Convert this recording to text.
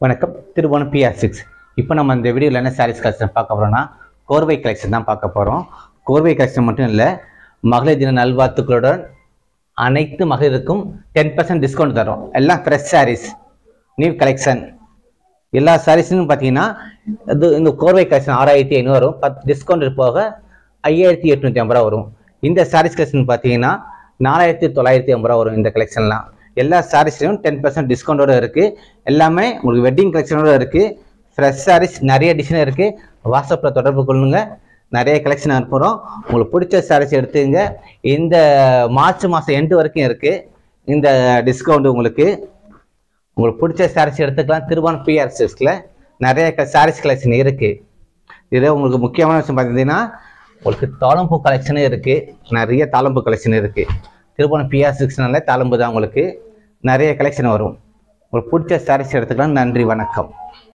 வணக்கம். திருவோணம் PR6. இப்போ நம்ம இந்த வீடியோவில் என்ன சாரீஸ் கலெக்ஷன் பார்க்க போகிறோம்னா கோர்வை கலெக்ஷன் தான் பார்க்க போகிறோம். கோர்வை கலெக்ஷன் மட்டும் இல்லை, மகளிர் தின நல்வாழ்த்துக்களுடன் அனைத்து மகளிருக்கும் 10% டிஸ்கவுண்ட் தரோம். எல்லாம் ஃப்ரெஷ் சாரீஸ், நியூ கலெக்ஷன். எல்லா சாரீஸும் பார்த்தீங்கன்னா இந்த கோர்வை கலெக்ஷன் 6500 வரும். 10 டிஸ்கவுண்ட் போக 5850 ரூபா வரும். இந்த சாரீஸ் கலெக்ஷன் பார்த்தீங்கன்னா 4950 ரூபா வரும். இந்த கலெக்ஷன்லாம் எல்லா சாரீஸ்லையும் 10% டிஸ்கவுண்டோட இருக்குது. எல்லாமே உங்களுக்கு வெட்டிங் கலெக்ஷனோட இருக்குது. ஃப்ரெஷ் சாரீஸ் நிறைய டிசைன் இருக்குது. வாட்ஸ்அப்பில் தொடர்பு கொள்ளுங்க, நிறைய கலெக்ஷன் அனுப்புகிறோம். உங்களுக்கு பிடிச்ச சாரீஸ் எடுத்துங்க. இந்த மார்ச் மாதம் எண்டு வரைக்கும் இருக்குது இந்த டிஸ்கவுண்ட். உங்களுக்கு பிடிச்ச சாரீஸ் எடுத்துக்கலாம். திருவோணம் PR6ல நிறைய சாரீஸ் கலெக்ஷன் இருக்குது. இதில் உங்களுக்கு முக்கியமான விஷயம் பார்த்தீங்கன்னா உங்களுக்கு தாளம்பூ கலெக்ஷனும் இருக்குது. நிறைய தாளம்பூ கலெக்ஷன் இருக்குது. திருவோணம் PR6னால தாளம்பூ தான் உங்களுக்கு நிறைய கலெக்ஷன் வரும். உங்களுக்கு பிடிச்ச சாரீஸ் எடுத்துக்கலாம். நன்றி, வணக்கம்.